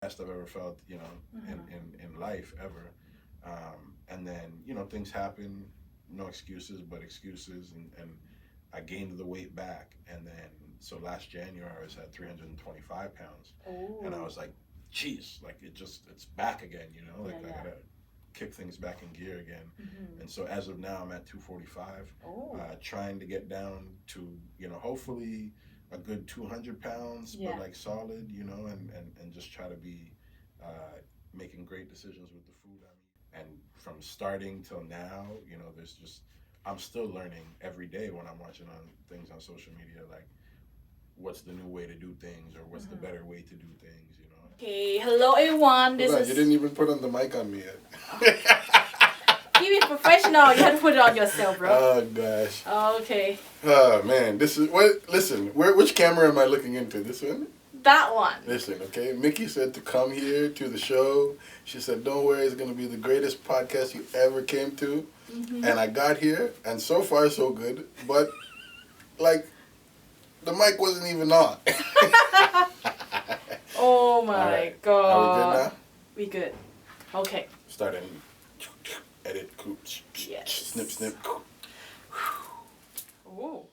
best I've ever felt, in life ever. And then, things happen, no excuses, but excuses. And I gained the weight back. And then, so last January, I was at 325 pounds. Oh. And I was like, geez, like it's back again, like Yeah, I yeah. gotta kick things back in gear again. Mm-hmm. And so as of now, I'm at 245, Oh. trying to get down to, hopefully a good 200 pounds, Yeah. but like solid, and just try to be making great decisions with the food I'm eating. And from starting till now, there's just, I'm still learning every day when I'm watching on things on social media, like what's the new way to do things or what's the better way to do things. Okay, hello everyone. This is. You didn't even put on the mic on me yet. Keep it professional. You have to put it on yourself, bro. Oh gosh. Okay. Oh man, this is what. Listen, which camera am I looking into? This one. That one. Listen, okay. Mickey said to come here to the show. She said, "Don't worry, it's gonna be the greatest podcast you ever came to." Mm-hmm. And I got here, and so far so good. But like, the mic wasn't even on. Oh my right. god. Are we good now? We good. Okay. Starting. Edit. Yes. Snip, snip. Oh.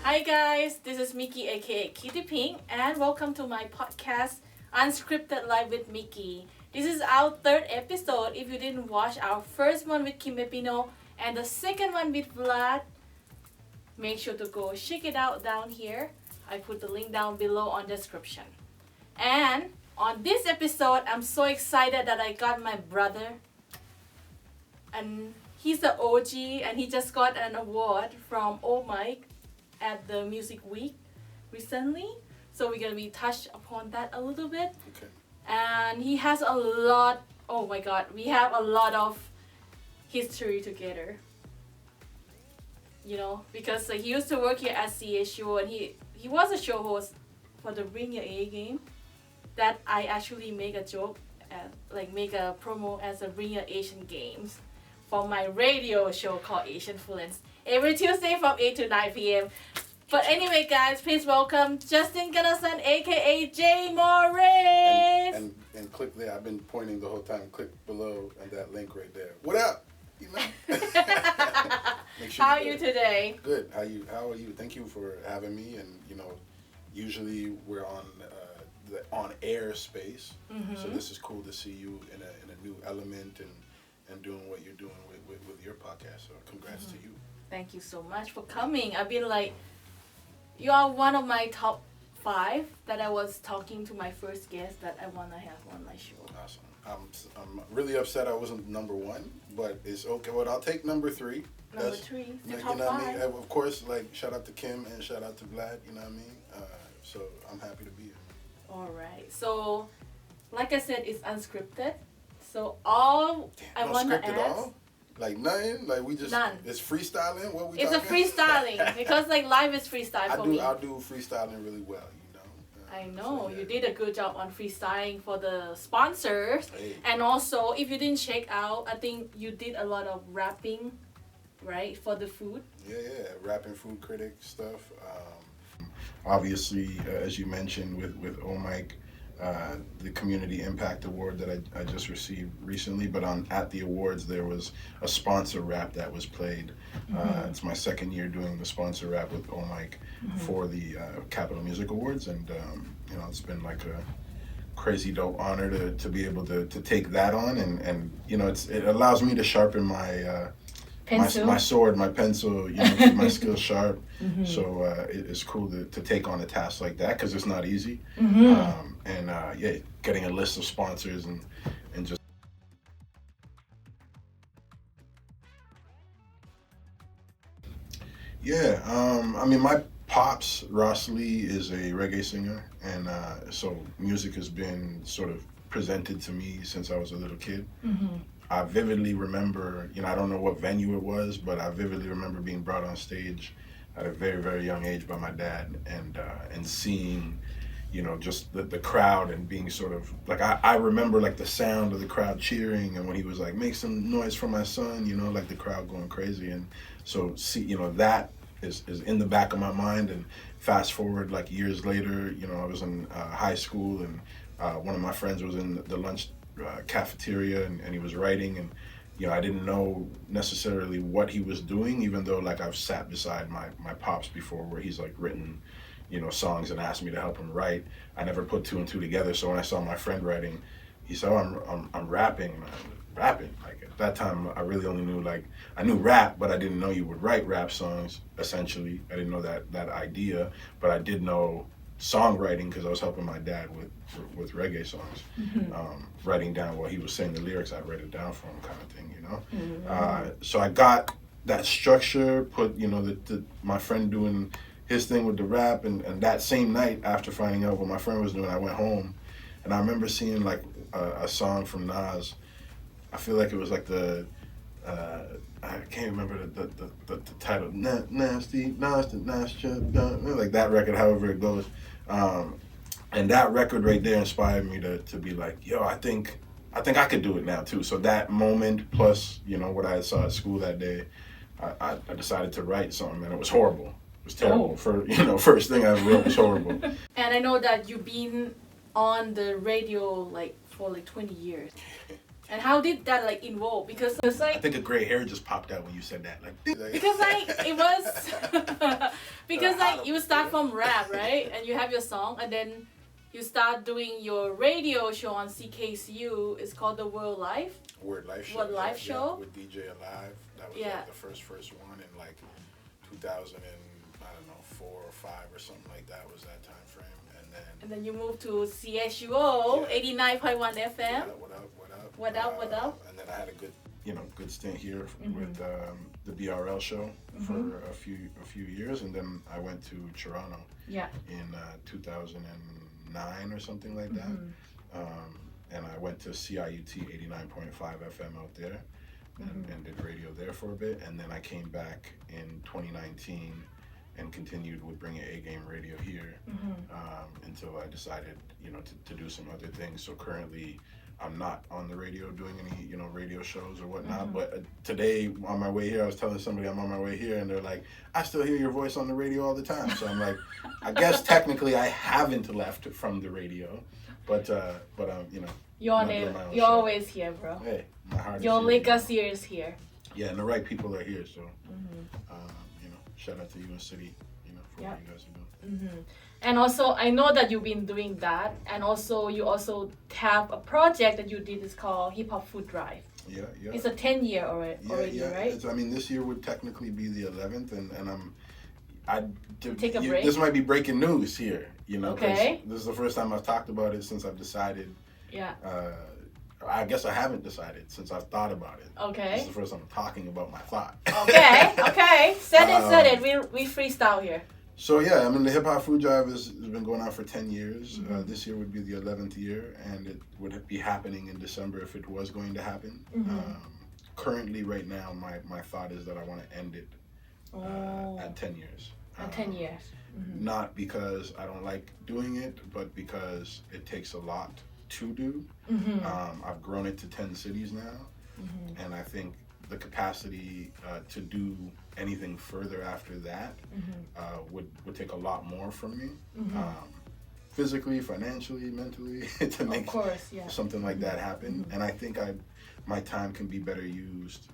Hi guys, this is Mickey aka Kitty Pink and welcome to my podcast Unscripted Live with Mickey. This is our third episode. If you didn't watch our first one with Kim Epino and the second one with Vlad, make sure to go check it out down here. I put the link down below on the description. And on this episode, I'm so excited that I got my brother. And he's the OG and he just got an award from Oh Mike at the Music Week recently. So we're going to be touched upon that a little bit. Okay. And he has a lot, oh my god, we have a lot of history together. Because he used to work here at CSU and he was a show host for the Bring Your A game that I actually make a joke, make a promo as a Bring Your Asian Games for my radio show called Asian Fluence every Tuesday from 8 to 9 p.m. But anyway, guys, please welcome Justin Gunderson, aka Jay Morris. And click there. I've been pointing the whole time. Click below and that link right there. What up? Make sure How are you today? Good. How are you? Thank you for having me. And usually we're on the on-air space, so this is cool to see you in a new element and doing what you're doing with your podcast. So congrats to you. Thank you so much for coming. I've been you are one of my top 5 that I was talking to my first guest that I want to have on my show. Awesome. I'm really upset I wasn't number 1, but it's okay. Well, I'll take number 3. Number 3, the top 5. What I mean? Of course, shout out to Kim and shout out to Vlad. You know what I mean? So I'm happy to be here. All right. So, like I said, it's unscripted. So all I want to ask. Like nothing, like we just none. It's freestyling. What we? It's talking? A freestyling because live is freestyle for me. I do freestyling really well, I know so, yeah. You did a good job on freestyling for the sponsors, and also if you didn't check out, I think you did a lot of rapping, right, for the food. Yeah, rapping food critic stuff. Obviously, as you mentioned with Oh Mike. The Community Impact Award that I just received recently, but at the awards there was a sponsor rap that was played. It's my second year doing the sponsor rap with Oh Mike for the Capital Music Awards, and it's been like a crazy dope honor to be able to take that on, and it allows me to sharpen my my sword, my pencil, keep my skills sharp. So it's cool to take on a task like that because it's not easy. Getting a list of sponsors and just. My pops, Ross Lee, is a reggae singer, and so music has been sort of presented to me since I was a little kid. I vividly remember, I don't know what venue it was, but I vividly remember being brought on stage at a very, very young age by my dad and seeing, just the crowd and being sort of, I remember, the sound of the crowd cheering, and when he was like, make some noise for my son, the crowd going crazy. And so, that is in the back of my mind, and fast forward like years later, I was in high school, and one of my friends was in the lunch cafeteria, and he was writing, and I didn't know necessarily what he was doing, even though like I've sat beside my pops before where he's like written songs and asked me to help him write. I never put two and two together. So when I saw my friend writing, he said, "Oh, I'm rapping." And I'm rapping. Like at that time, I really only knew I knew rap, but I didn't know you would write rap songs. Essentially, I didn't know that idea, but I did know songwriting because I was helping my dad with reggae songs, writing down while he was saying the lyrics. I'd write it down for him, kind of thing, So I got that structure. Put my friend doing his thing with the rap, and that same night after finding out what my friend was doing, I went home, and I remember seeing like a song from Nas. I feel like it was like I can't remember the title. Nasty, like that record, however it goes. And that record right there inspired me to be like, yo, I think I could do it now too. So that moment plus, what I saw at school that day, I decided to write something, and it was horrible. It was terrible. First thing I wrote was horrible. And I know that you've been on the radio for 20 years. And how did that involve? Because it's I think a gray hair just popped out when you said that. Because it was because you start from rap, right? And you have your song, and then you start doing your radio show on CKCU. It's called the Word Life Show. Yeah, with DJ Alive. That was the first one in 2004 or 5 or something like that was that time frame. And then you moved to CSUO 89.1 FM. Yeah, What up? And then I had a good stint here with the BRL show for a few years, and then I went to Toronto in 2009 or something like that. And I went to CIUT 89.5 FM out there and did radio there for a bit, and then I came back in 2019 and continued with Bring It A Game Radio here until I decided to do some other things. So currently I'm not on the radio doing any, radio shows or whatnot. But today on my way here, I was telling somebody I'm on my way here, and they're like, I still hear your voice on the radio all the time. So I'm like, I guess technically I haven't left from the radio, but you're on it. You're always here, bro. Hey, my heart your is here. legacy is here. Yeah, and the right people are here. So, shout out to you and City, for what you guys are doing. And also, I know that you've been doing that, and also you also have a project that you did. It's called Hip Hop Food Drive. Yeah. It's a 10-year already, right? This year would technically be the 11th, and take a break. This might be breaking news here, Okay. This is the first time I've talked about it since I've decided. Yeah. I guess I haven't decided since I've thought about it. Okay. This is the first time I'm talking about my thought. Okay. Said it. We freestyle here. So the Hip Hop Food Drive has been going on for 10 years. This year would be the 11th year, and it would be happening in December if it was going to happen. Currently, right now, my thought is that I want to end it at 10 years. At 10 years. Not because I don't like doing it, but because it takes a lot to do. I've grown it to 10 cities now, and I think the capacity to do anything further after that would take a lot more from me, physically, financially, mentally, to make something like that happen. And I think my time can be better used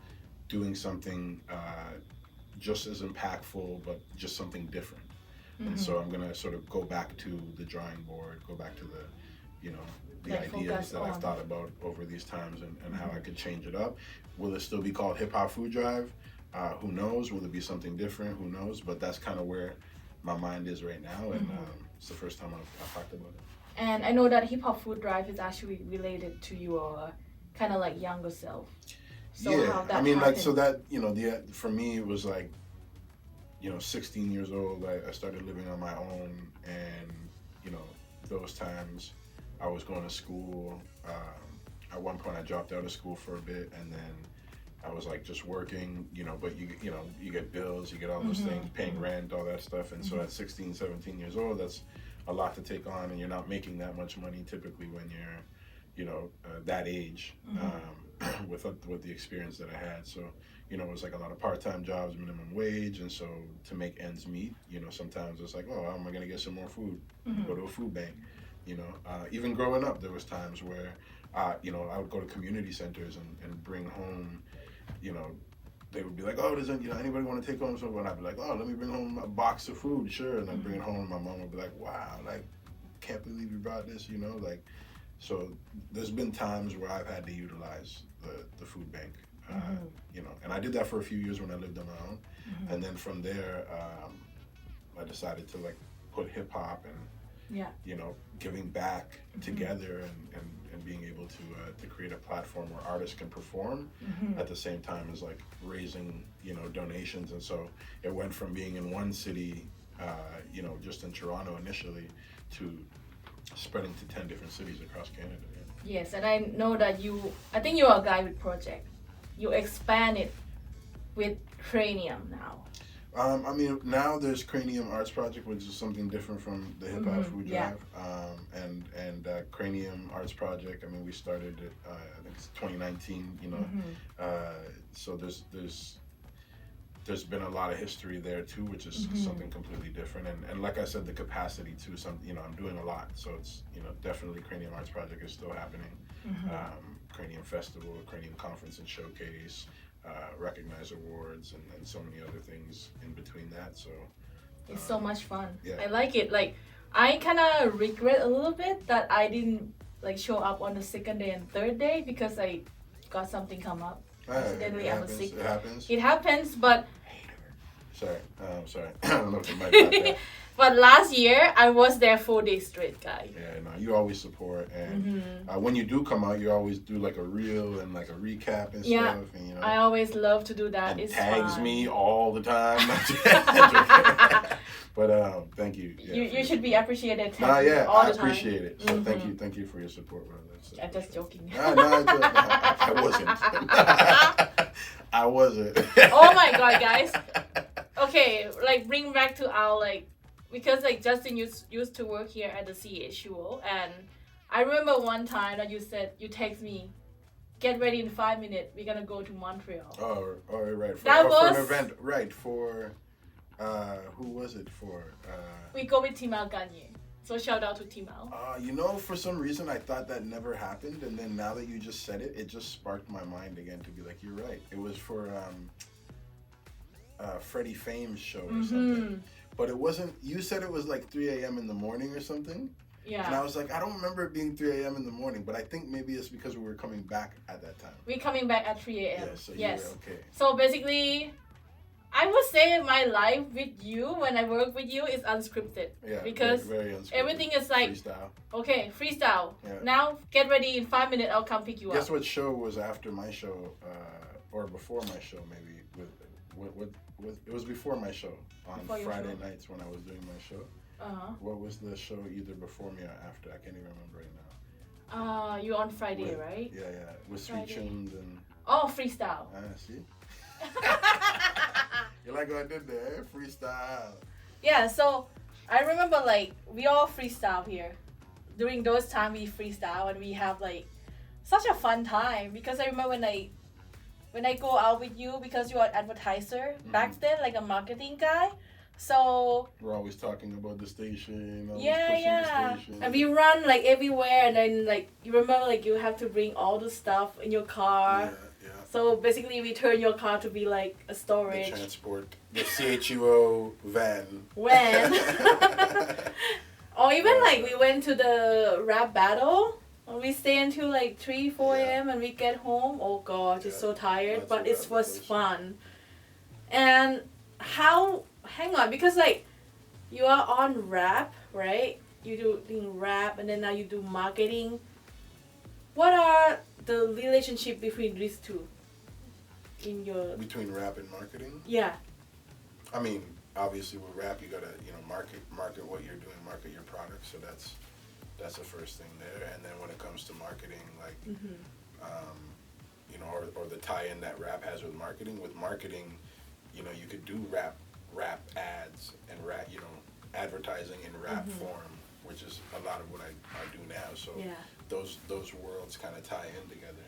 doing something just as impactful, but just something different. And so I'm gonna sort of go back to the drawing board, go back to the ideas that I've thought about over these times, and how I could change it up. Will it still be called Hip Hop Food Drive? Who knows? Will it be something different? Who knows? But that's kind of where my mind is right now, and it's the first time I've talked about it. And I know that Hip Hop Food Drive is actually related to your kind of younger self. So how that happened? for me it was 16 years old. I started living on my own, and those times I was going to school. At one point I dropped out of school for a bit, and then I was just working, but you get bills, you get all those things, paying rent, all that stuff. And so at 16, 17 years old, that's a lot to take on, and you're not making that much money typically when that age, with the experience that I had. So, it was like a lot of part-time jobs, minimum wage, and so to make ends meet, sometimes it's like, oh, how am I gonna get some more food? Go to a food bank. Even growing up, there was times where, I would go to community centers and bring home, they would be like, oh, does anybody want to take home something? And I'd be like, oh, let me bring home a box of food, sure. And I'd bring it home, and my mom would be like, wow, like, can't believe you brought this, like. So there's been times where I've had to utilize the food bank, and I did that for a few years when I lived on my own. And then from there, I decided to like put hip hop and, giving back together and being able to create a platform where artists can perform at the same time as like raising, donations. And so it went from being in one city, just in Toronto initially, to spreading to 10 different cities across Canada. Yeah. Yes, and I know that I think you're a guy with project. You expand it with Cranium now. Now there's Cranium Arts Project, which is something different from the Hip Hop Food Drive. And Cranium Arts Project, we started it, I think it's 2019, so there's been a lot of history there too, which is something completely different. And like I said, the capacity too, I'm doing a lot. So it's, definitely Cranium Arts Project is still happening. Cranium Festival, Cranium Conference and Showcase, Recognize Awards, and so many other things in between that. So it's so much fun. Yeah. I like it. Like, I kind of regret a little bit that I didn't like show up on the second day and third day because I got something come up. Accidentally, I was sick. It happens. It happens, but sorry. I don't know if it might be that. But last year, I was there 4 days straight, guy. Yeah, no, you always support. And when you do come out, you always do like a reel and like a recap and stuff. And, I always love to do that. It it's tags fun. me all the time. But thank you. Yeah, you should be appreciated. I the time. appreciate it. So thank you for your support, brother. I'm just joking. I wasn't. I wasn't. Oh my god, guys. Okay, like bring back to our because Justin used to work here at the CHUO, and I remember one time that you text me, get ready in 5 minutes, we're gonna go to Montreal. Oh, right. For an event, right? For who was it for? We go with Timal Gagne. So shout out to Timal. For some reason I thought that never happened, and then now that you just said it, it just sparked my mind again to be like, you're right. It was for Freddie Fame's show or something. But it wasn't, you said it was like 3 a.m. in the morning or something. Yeah. And I was like, I don't remember it being 3 a.m. in the morning, but I think maybe it's because we were coming back at that time. We're coming back at 3 a.m. Yeah, so yes. You were okay. So basically, I would say my life with you, when I work with you, is unscripted. Yeah, because very unscripted. everything is like, freestyle. Okay, freestyle. Yeah. Now, get ready in 5 minutes, I'll come pick you up. Guess what show was after my show, or before my show maybe, it was before my show, on Friday nights when I was doing my show. What was the show either before me or after? I can't even remember right now. You're on Friday, right? Yeah. With Sweet Tunes and... Oh, freestyle. See? You like what I did there? Freestyle. Yeah, so I remember we all freestyle here. During those times we freestyle and we have such a fun time, because I remember when I go out with you, because you're an advertiser back then, like a marketing guy. So we're always talking about the station. Yeah. The station. And we run everywhere, and then you remember you have to bring all the stuff in your car. Yeah. So basically we turn your car to be a storage. The transport. The CHUO van. Or even we went to the rap battle. We stay until 3, 4 a.m. and we get home. Oh gosh, it's so tired, but it was fun. And hang on, because you are on rap, right? You doing rap, and then now you do marketing. What are the relationship between these two? Between rap and marketing? Yeah. Obviously with rap you gotta market what you're doing, market your product, so that's the first thing there. And then when it comes to marketing, or the tie-in that rap has with marketing, you could do rap ads and rap, advertising in rap form, which is a lot of what I do now. So Yeah. those worlds kind of tie in together,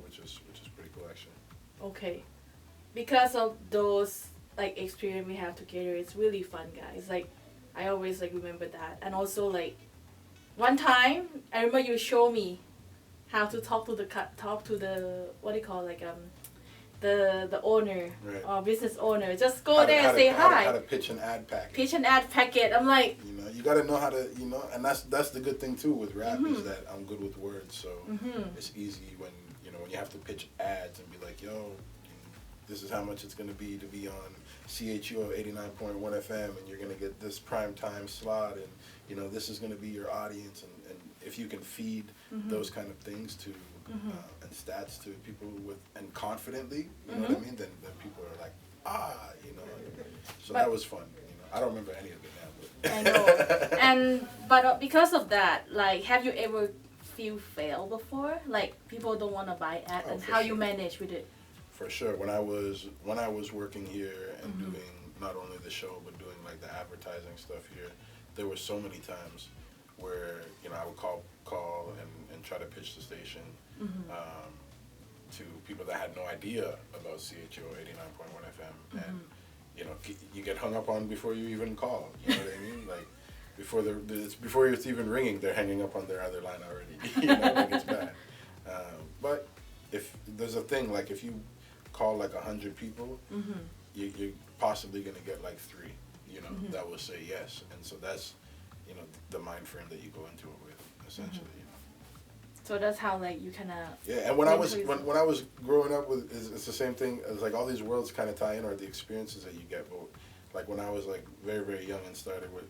which is pretty cool actually. Okay. Because of those like experience we have together, it's really fun, guys. Like I always like remember that. And also like one time I remember you show me how to talk to the what do you call the owner Right. or business owner. Just go there and say hi. How to pitch an ad packet. Pitch an ad packet. I'm like, you got to know how to, and that's the good thing too with rap is that I'm good with words, so it's easy when when you have to pitch ads and be like, yo, this is how much it's gonna be to be on CHUO 89.1 FM, and you're gonna get this prime time slot, and this is gonna be your audience, and if you can feed those kind of things to and stats to people and confidently, you know what I mean, then people are like, so that was fun. I don't remember any of it now, but I know. But because of that, like, have you ever feel fail before? Like people don't want to buy ad, and how you manage with it? For sure. When I was working here and doing not only the show but doing like the advertising stuff here, there were so many times where I would call and try to pitch the station to people that had no idea about CHO 89.1 FM, and you get hung up on before you even call. You know what I mean? Like before it's even ringing, they're hanging up on their other line already. Like it's bad. But if there's a thing, like if you call like 100 people, you're possibly gonna get like 3, that will say yes, and so that's the mind frame that you go into it with, essentially. So that's how like you kind of and when I was growing up with it's the same thing as like all these worlds kind of tie in, or the experiences that you get. But like when I was like very, very young and started with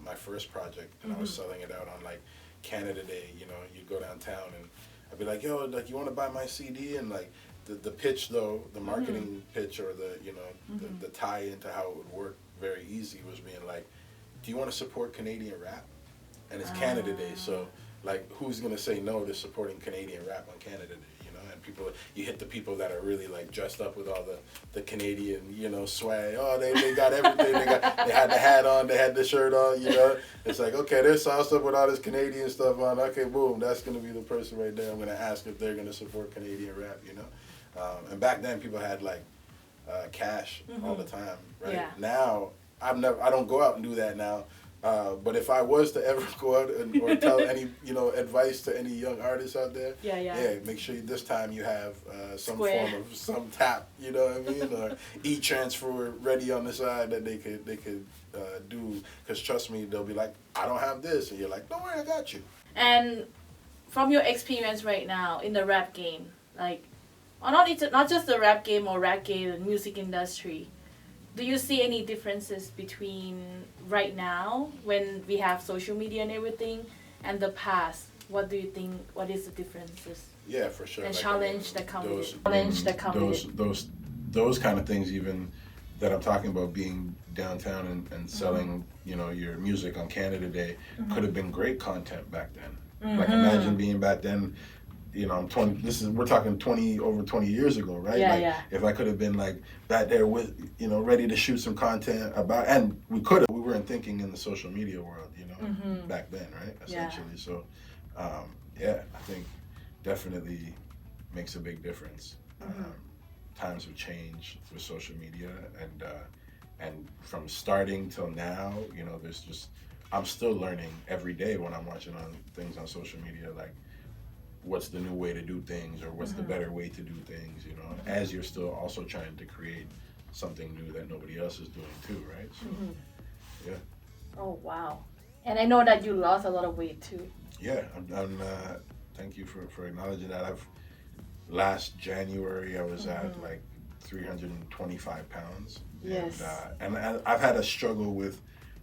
my first project, and I was selling it out on like Canada Day, you'd go downtown and I'd be like, yo, like you want to buy my CD, and like the pitch though, the marketing pitch, or the tie into how it would work very easy was being like, do you want to support Canadian rap? And it's Canada Day, so like who's gonna say no to supporting Canadian rap on Canada Day? And people, you hit the people that are really like dressed up with all the Canadian swag. Oh, they got everything. They had the hat on, they had the shirt on. It's like, okay, they're sauced up with all this Canadian stuff on. Okay, boom, that's gonna be the person right there. I'm gonna ask if they're gonna support Canadian rap. And back then people had like cash all the time, right? Yeah. Now I don't go out and do that now. But if I was to ever go out or tell any advice to any young artists out there, make sure this time you have some form of some tap, you know what I mean, or e-transfer ready on the side that they could do. Because trust me, they'll be like, I don't have this, and you're like, don't worry, I got you. And from your experience right now in the rap game, like, or not just the rap game or rap game, the music industry. Do you see any differences between right now when we have social media and everything and the past? What do you think? What is the differences? Yeah, for sure. And like, challenge that come with it. Those kind of things, even that I'm talking about, being downtown and selling, your music on Canada Day, could have been great content back then. Like imagine being back then. I'm 20. We're talking over 20 years ago, right? If I could have been like back there with, ready to shoot some content about, and we could have. We weren't thinking in the social media world, back then, right? Essentially. Yeah. So, I think definitely makes a big difference. Times have changed with social media, and from starting till now, there's just I'm still learning every day when I'm watching things on social media, like, what's the new way to do things, or what's the better way to do things, as you're still also trying to create something new that nobody else is doing too, right? So, yeah. Oh, wow. And I know that you lost a lot of weight too. Yeah, I'm thank you for acknowledging that. Last January I was at like 325 pounds. Yes. And I've had a struggle with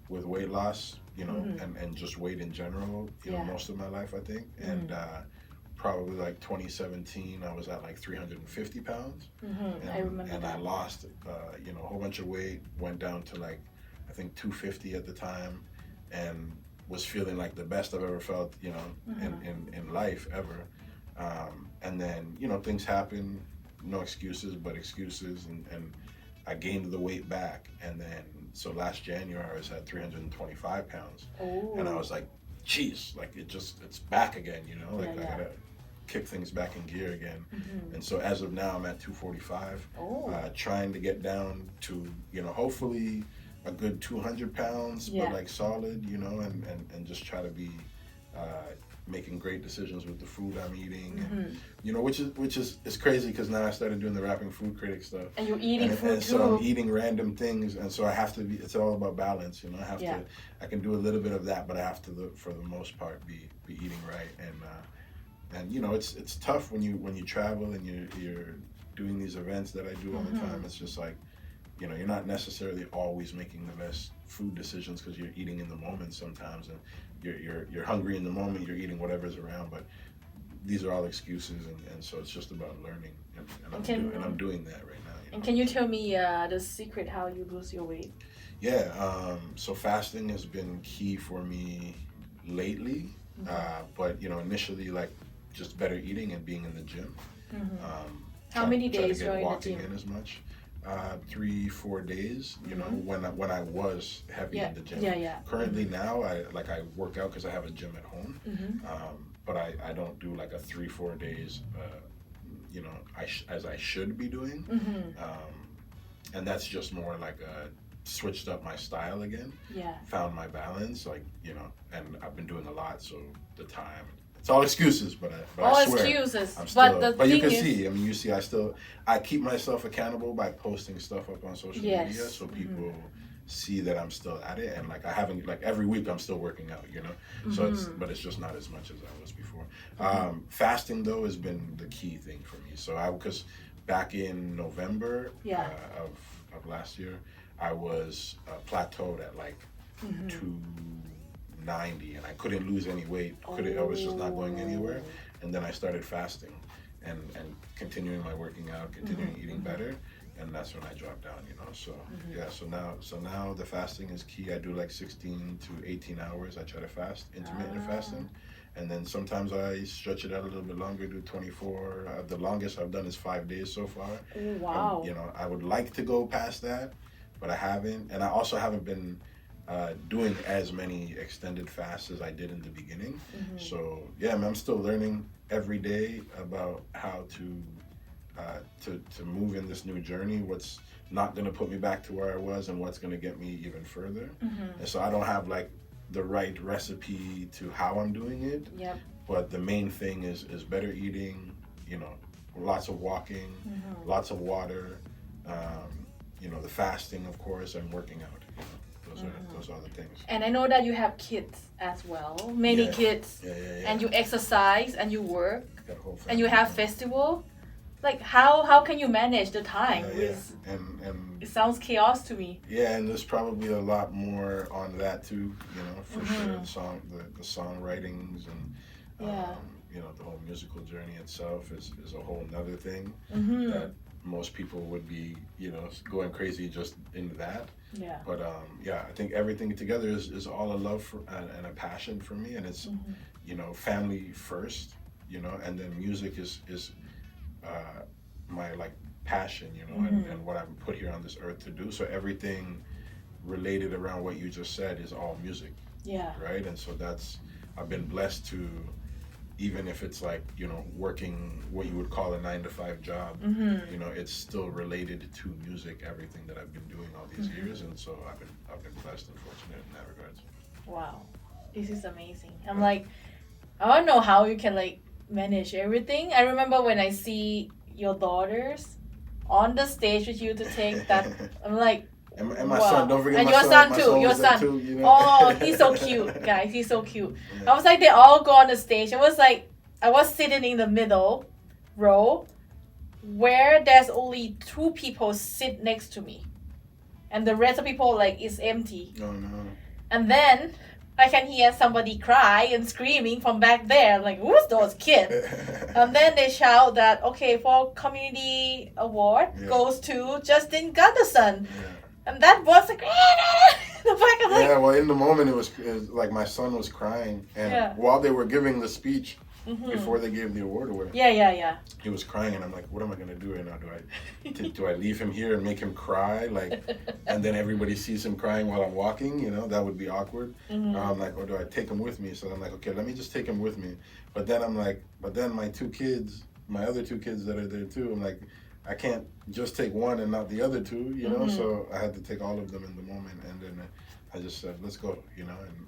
weight loss, and just weight in general, most of my life, I think. And probably like 2017, I was at like 350 pounds. I remember and that. I lost, a whole bunch of weight, went down to like, I think 250 at the time, and was feeling like the best I've ever felt, in life ever. And then, things happen, no excuses, but excuses, and I gained the weight back, and then So last January I was at 325 pounds. Oh. And I was like, geez, like it's back again, you know, like I gotta kick things back in gear again. And so as of now I'm at 245, trying to get down to, you know, hopefully a good 200 pounds, but like solid, you know, and just try to be making great decisions with the food I'm eating, and, you know, which is it's crazy because now I started doing the rapping food critic stuff, and you're eating food and too. so I'm eating random things, and so I have to be. It's all about balance, you know. I have to. I can do a little bit of that, but I have to, for the most part, be eating right, and you know, it's tough when you travel and you're doing these events that I do all the time. It's just like, you know, you're not necessarily always making the best food decisions because you're eating in the moment sometimes, and you're hungry in the moment, you're eating whatever's around, but these are all excuses, and so it's just about learning, and I'm doing that right now. You know? And can you tell me the secret how you lose your weight? Yeah, so fasting has been key for me lately, but you know, initially, like, just better eating and being in the gym. How many days you're in the walking gym? in as much? 3-4 days, you know, when I was heavy in the gym. Currently now I work out because I have a gym at home, but I don't do like a 3-4 days, you know, as I should be doing, and that's just more like switched up my style again, found my balance, like, you know, and I've been doing a lot, so the time. It's all excuses, but I swear, excuses. I'm still, but you can see. I mean, you see. I keep myself accountable by posting stuff up on social media, so people see that I'm still at it. And like I haven't, like every week I'm still working out, you know. So but it's just not as much as I was before. Fasting though has been the key thing for me. So because back in November of last year, I was plateaued at like 290, and I couldn't lose any weight. I was just not going anywhere. And then I started fasting and continuing my working out, continuing eating better, and that's when I dropped down, you know. So so now the fasting is key. I do like 16 to 18 hours. I try to fast, intermittent fasting, and then sometimes I stretch it out a little bit longer, do 24. The longest I've done is 5 days so far. Wow. You know, I would like to go past that, but I haven't, and I also haven't been doing as many extended fasts as I did in the beginning. So yeah, I'm still learning every day about how to move in this new journey, what's not going to put me back to where I was and what's going to get me even further. And so I don't have like the right recipe to how I'm doing it, but the main thing is better eating, you know, lots of walking, lots of water, you know, the fasting, of course, and working out, you know. Those are the things. And I know that you have kids as well, many kids, and you exercise and you work, and you have festival. Like how can you manage the time? And it sounds chaos to me. Yeah, and there's probably a lot more on that too, you know, for sure. The songwritings and you know, the whole musical journey itself is a whole nother thing that most people would be, you know, going crazy just in that. But I think everything together is all a love for, and a passion for me, and it's you know, family first, you know, and then music is my like passion, you know, and what I'm put here on this earth to do. So everything related around what you just said is all music. Right? And so I've been blessed to, even if it's like, you know, working what you would call a 9-to-5 job, you know, it's still related to music, everything that I've been doing all these years, and so I've been blessed and fortunate in that regards. Wow, this is amazing. I'm like, I don't know how you can like manage everything. I remember when I see your daughters on the stage with you to take that, I'm like, and my son, don't forget and my your son son. too, your son. Too, you know? Oh, he's so cute, guys. He's so cute. I was like, they all go on the stage. I was sitting in the middle row where there's only 2 people sit next to me. And the rest of people like is empty. Oh no. And then I can hear somebody cry and screaming from back there. I'm like, who's those kids? And then they shout that, okay, for community award goes to Justin Gunderson. And that was like, the back of well, in the moment it was like my son was crying, and while they were giving the speech, before they gave the award away. Yeah. He was crying, and I'm like, what am I gonna do right now? Do I leave him here and make him cry, like, and then everybody sees him crying while I'm walking? You know, that would be awkward. I'm like, or do I take him with me? So I'm like, okay, let me just take him with me. But then I'm like, my other two kids that are there too, I'm like, I can't just take one and not the other two, you know. So I had to take all of them in the moment, and then I just said, let's go, you know, and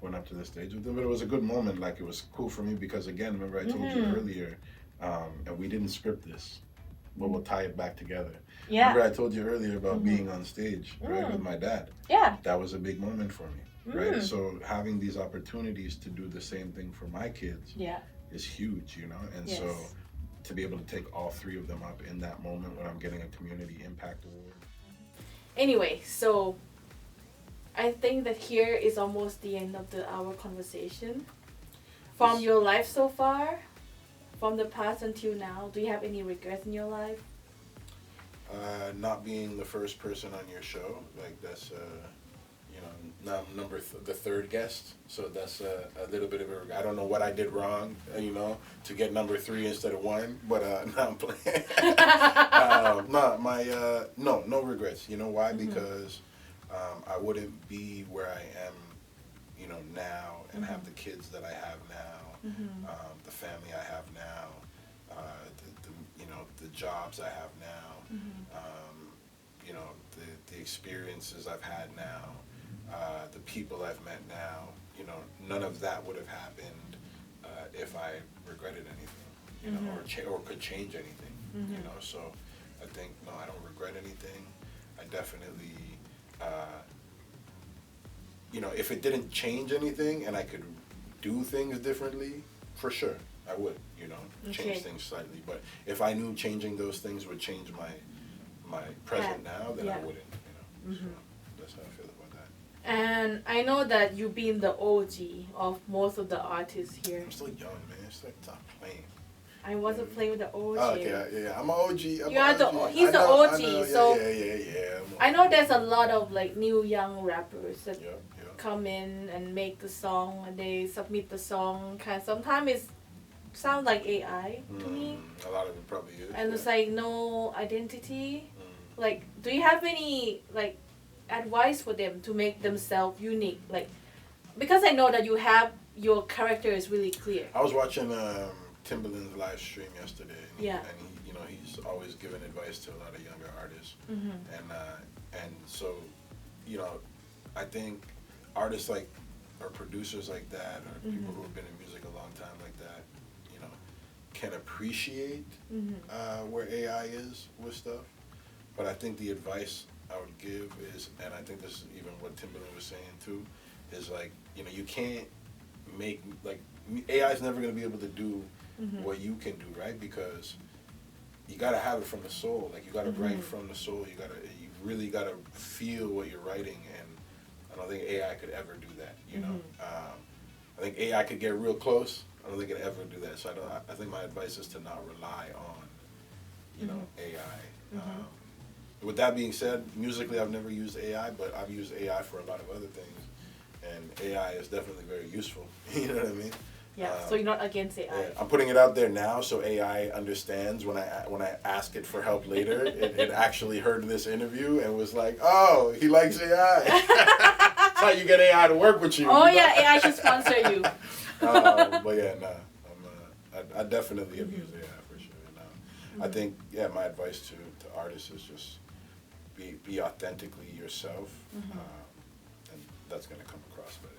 went up to the stage with them. But it was a good moment. Like, it was cool for me because, again, remember I told you earlier, and we didn't script this, but we'll tie it back together. Yeah. Remember I told you earlier about being on stage, right, with my dad. Yeah. That was a big moment for me, right? So having these opportunities to do the same thing for my kids is huge, you know? And so to be able to take all three of them up in that moment when I'm getting a community impact award. Anyway, so I think that here is almost the end of our conversation. From your life so far, from the past until now, do you have any regrets in your life? Not being the first person on your show, like that's, you know, not the third guest. So that's a little bit of a regret. I don't know what I did wrong, you know, to get number 3 instead of 1. But no, I'm playing. No regrets. You know why? Because I wouldn't be where I am, you know, now, and have the kids that I have now, the family I have now, the you know, the jobs I have now, you know, the experiences I've had now, the people I've met now. You know, none of that would have happened if I regretted anything, you know, or could change anything, you know. So I think, no, I don't regret anything. I definitely, you know, if it didn't change anything and I could do things differently, for sure, I would, you know, change things slightly. But if I knew changing those things would change my present now, then I wouldn't, you know. So that's how I feel about that. And I know that you've been the OG of most of the artists here. I'm still young, man. Stop playing. I wasn't playing with the OG. Oh, okay, yeah. I'm an OG. He's the OG. So yeah. I know there's a lot of like new young rappers that Yeah. come in and make the song, and they submit the song. Sometimes it sounds like AI to me. A lot of it probably is. And it's like no identity. Like, do you have any like advice for them to make themselves unique? Like, because I know that your character is really clear. I was watching Timbaland's live stream yesterday, and Yeah. he, you know, he's always giving advice to a lot of younger artists, and so, you know, I think artists like, or producers like that, or people who have been in music a long time like that, you know, can appreciate where AI is with stuff. But I think the advice I would give is, and I think this is even what Timbaland was saying too, is like, you know, you can't make, like, AI is never going to be able to do what you can do, right? Because you got to have it from the soul. Like, you got to write from the soul. You really got to feel what you're writing, and I don't think AI could ever do that, you know? I think AI could get real close. I don't think it could ever do that. So I think my advice is to not rely on, you know, AI. With that being said, musically I've never used AI, but I've used AI for a lot of other things, and AI is definitely very useful. You know what I mean? Yeah. So you're not against AI. Yeah, I'm putting it out there now so AI understands when I ask it for help later. It actually heard this interview and was like, "Oh, he likes AI." That's how you get AI to work with you. Oh, you know? yeah, AI should sponsor you. But yeah, I definitely have used AI for sure. I think, yeah, my advice to artists is just be authentically yourself, and that's going to come across better